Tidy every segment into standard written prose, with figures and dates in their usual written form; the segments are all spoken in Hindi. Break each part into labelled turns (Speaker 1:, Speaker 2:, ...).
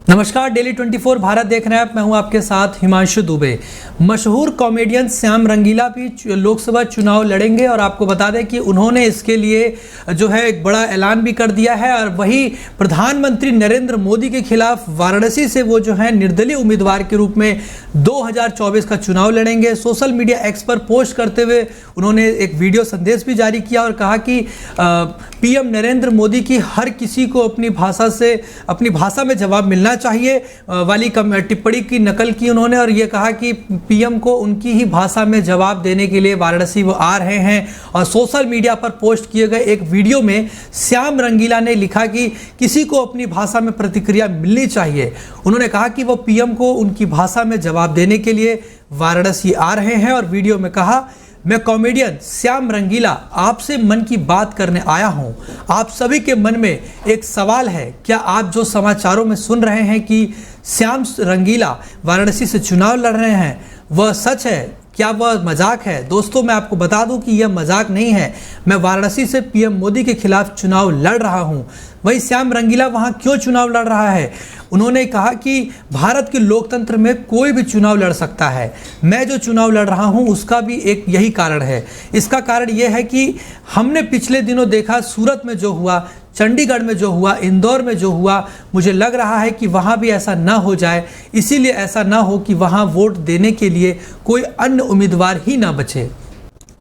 Speaker 1: नमस्कार, डेली 24 भारत देख रहे हैं आप। मैं हूं आपके साथ हिमांशु दुबे। मशहूर कॉमेडियन श्याम रंगीला भी लोकसभा चुनाव लड़ेंगे और आपको बता दें कि उन्होंने इसके लिए जो है एक बड़ा ऐलान भी कर दिया है। और वही प्रधानमंत्री नरेंद्र मोदी के खिलाफ वाराणसी से वो जो है निर्दलीय उम्मीदवार के रूप में 2024 का चुनाव लड़ेंगे। सोशल मीडिया एक्स पर पोस्ट करते हुए उन्होंने एक वीडियो संदेश भी जारी किया और कहा कि पीएम नरेंद्र मोदी की हर किसी को अपनी भाषा में जवाब मिलना चाहिए वाली टिप्पणी की नकल की उन्होंने। और ये कहा कि पीएम को उनकी ही भाषा में जवाब देने के लिए वाराणसी वो आ रहे हैं। और सोशल मीडिया पर पोस्ट किए गए एक वीडियो में श्याम रंगीला ने लिखा कि किसी को अपनी भाषा में प्रतिक्रिया मिलनी चाहिए। उन्होंने कहा कि वो पीएम को उनकी भाषा में जवाब देने के लिए वाराणसी आ रहे हैं। और वीडियो में कहा, मैं कॉमेडियन श्याम रंगीला आपसे मन की बात करने आया हूं। आप सभी के मन में एक सवाल है, क्या आप जो समाचारों में सुन रहे हैं कि श्याम रंगीला वाराणसी से चुनाव लड़ रहे हैं, वह सच है? क्या वह मजाक है? दोस्तों, मैं आपको बता दूं कि यह मजाक नहीं है। मैं वाराणसी से पीएम मोदी के खिलाफ चुनाव लड़ रहा हूं। वही श्याम रंगीला वहां क्यों चुनाव लड़ रहा है? उन्होंने कहा कि भारत के लोकतंत्र में कोई भी चुनाव लड़ सकता है। मैं जो चुनाव लड़ रहा हूं उसका भी एक यही कारण है। इसका कारण यह है कि हमने पिछले दिनों देखा सूरत में जो हुआ, चंडीगढ़ में जो हुआ, इंदौर में जो हुआ, मुझे लग रहा है कि वहाँ भी ऐसा ना हो जाए। इसीलिए ऐसा ना हो कि वहाँ वोट देने के लिए कोई अन्य उम्मीदवार ही ना बचे।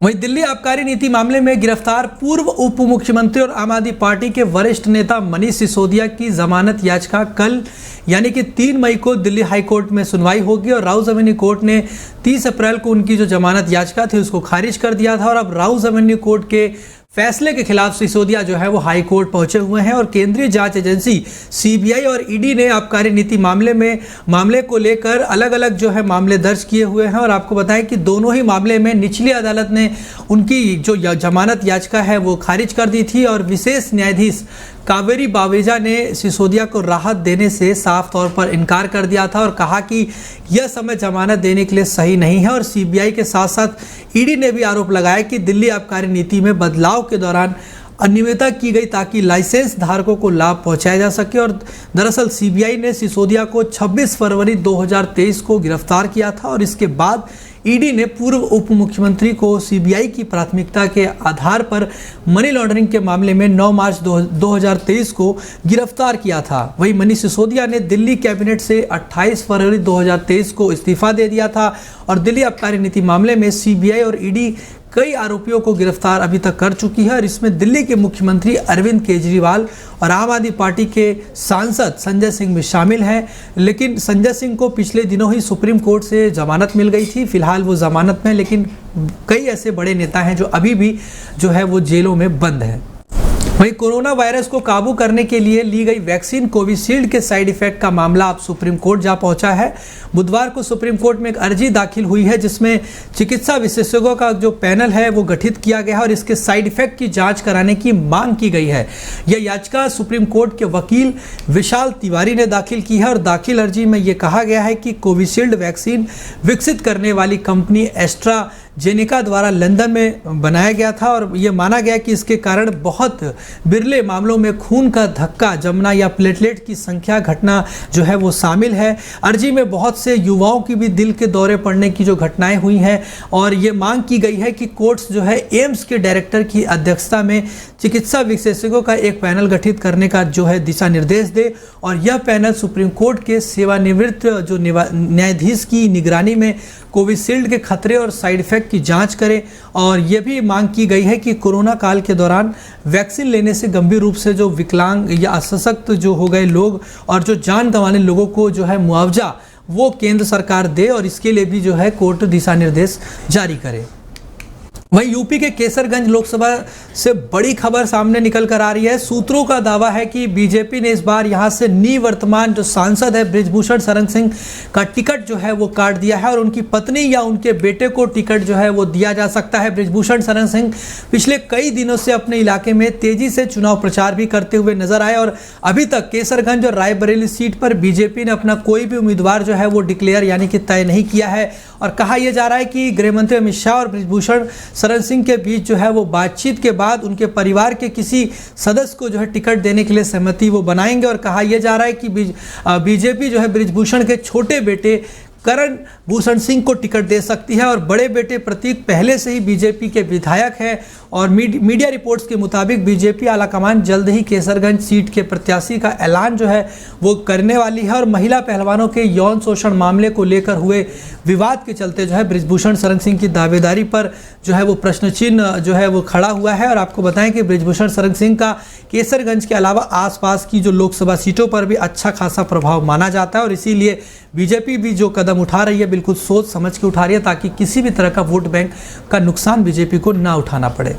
Speaker 1: वहीं दिल्ली आबकारी नीति मामले में गिरफ्तार पूर्व उप मुख्यमंत्री और आम आदमी पार्टी के वरिष्ठ नेता मनीष सिसोदिया की जमानत याचिका कल यानी कि 3 मई को दिल्ली हाई कोर्ट में सुनवाई होगी। और राउज एवेन्यू कोर्ट ने 30 अप्रैल को उनकी जो जमानत याचिका थी उसको खारिज कर दिया था। और अब राउज एवेन्यू कोर्ट के फैसले के खिलाफ सिसोदिया जो है वो हाई कोर्ट पहुंचे हुए हैं। और केंद्रीय जांच एजेंसी सीबीआई और ईडी ने आबकारी नीति मामले को लेकर अलग अलग जो है मामले दर्ज किए हुए हैं। और आपको बताएं कि दोनों ही मामले में निचली अदालत ने उनकी जो जमानत याचिका है वो खारिज कर दी थी। और विशेष न्यायाधीश कावेरी बावेजा ने सिसोदिया को राहत देने से साफ तौर पर इनकार कर दिया था और कहा कि यह समय जमानत देने के लिए सही नहीं है। और सीबीआई के साथ साथ ईडी ने भी आरोप लगाया कि दिल्ली आबकारी नीति में बदलाव के दौरान अनियमितता की गई ताकि लाइसेंस धारकों को लाभ पहुंचाया जा सके। और दरअसल सीबीआई ने सिसोदिया को 26 फरवरी 2023 को गिरफ्तार किया था। और इसके बाद ईडी ने पूर्व उप मुख्यमंत्री को सीबीआई की प्राथमिकता के आधार पर मनी लॉन्ड्रिंग के मामले में 9 मार्च 2023 को गिरफ्तार किया था। वहीं मनीष सिसोदिया ने दिल्ली कैबिनेट से 28 फरवरी 2023 को इस्तीफा दे दिया था। और दिल्ली आबकारी नीति मामले में सीबीआई और ईडी कई आरोपियों को गिरफ्तार अभी तक कर चुकी है। और इसमें दिल्ली के मुख्यमंत्री अरविंद केजरीवाल और आम आदमी पार्टी के सांसद संजय सिंह भी शामिल हैं। लेकिन संजय सिंह को पिछले दिनों ही सुप्रीम कोर्ट से जमानत मिल गई थी। फिलहाल वो जमानत में, लेकिन कई ऐसे बड़े नेता हैं जो अभी भी जो है वो जेलों में बंद हैं। वहीं कोरोना वायरस को काबू करने के लिए ली गई वैक्सीन कोविशील्ड के साइड इफेक्ट का मामला अब सुप्रीम कोर्ट जा पहुंचा है। बुधवार को सुप्रीम कोर्ट में एक अर्जी दाखिल हुई है जिसमें चिकित्सा विशेषज्ञों का जो पैनल है वो गठित किया गया है और इसके साइड इफेक्ट की जांच कराने की मांग की गई है। यह याचिका सुप्रीम कोर्ट के वकील विशाल तिवारी ने दाखिल की है। और दाखिल अर्जी में ये कहा गया है कि कोविशील्ड वैक्सीन विकसित करने वाली कंपनी एस्ट्राजेनेका द्वारा लंदन में बनाया गया था। और ये माना गया कि इसके कारण बहुत बिरले मामलों में खून का धक्का जमना या प्लेटलेट की संख्या घटना जो है वो शामिल है। अर्जी में बहुत से युवाओं की भी दिल के दौरे पड़ने की जो घटनाएं हुई हैं। और ये मांग की गई है कि कोर्ट्स जो है एम्स के डायरेक्टर की अध्यक्षता में चिकित्सा विशेषज्ञों का एक पैनल गठित करने का जो है दिशा निर्देश दे। और यह पैनल सुप्रीम कोर्ट के सेवानिवृत्त जो न्यायाधीश की निगरानी में कोविशील्ड के खतरे और साइड इफेक्ट की जांच करे। और यह भी मांग की गई है कि कोरोना काल के दौरान वैक्सीन लेने से गंभीर रूप से जो विकलांग या असशक्त जो हो गए लोग और जो जान गंवाने लोगों को जो है मुआवजा वो केंद्र सरकार दे। और इसके लिए भी जो है कोर्ट दिशा निर्देश जारी करे। वहीं यूपी के केसरगंज लोकसभा से बड़ी खबर सामने निकल कर आ रही है। सूत्रों का दावा है कि बीजेपी ने इस बार यहां से निवर्तमान जो सांसद है बृजभूषण शरण सिंह का टिकट जो है वो काट दिया है और उनकी पत्नी या उनके बेटे को टिकट जो है वो दिया जा सकता है। बृजभूषण शरण सिंह पिछले कई दिनों से अपने इलाके में तेजी से चुनाव प्रचार भी करते हुए नजर आए। और अभी तक केसरगंज और रायबरेली सीट पर बीजेपी ने अपना कोई भी उम्मीदवार जो है वो डिक्लेयर यानी कि तय नहीं किया है। और कहा यह जा रहा है कि गृह मंत्री अमित शाह और बृजभूषण शरण सिंह के बीच जो है वो बातचीत के बाद उनके परिवार के किसी सदस्य को जो है टिकट देने के लिए सहमति वो बनाएंगे। और कहा यह जा रहा है कि बीजेपी जो है बृजभूषण के छोटे बेटे करण भूषण सिंह को टिकट दे सकती है और बड़े बेटे प्रतीक पहले से ही बीजेपी के विधायक हैं। और मीडिया रिपोर्ट्स के मुताबिक बीजेपी आलाकमान जल्द ही केसरगंज सीट के प्रत्याशी का ऐलान जो है वो करने वाली है। और महिला पहलवानों के यौन शोषण मामले को लेकर हुए विवाद के चलते जो है बृजभूषण शरण सिंह की दावेदारी पर जो है वो प्रश्न चिन्ह जो है वो खड़ा हुआ है। और आपको बताएं कि बृजभूषण शरण सिंह का केसरगंज के अलावा आसपास की जो लोकसभा सीटों पर भी अच्छा खासा प्रभाव माना जाता है। और इसीलिए बीजेपी भी जो कदम उठा रही है बिल्कुल सोच समझ के उठा रही है ताकि किसी भी तरह का वोट बैंक का नुकसान बीजेपी को ना उठाना पड़े।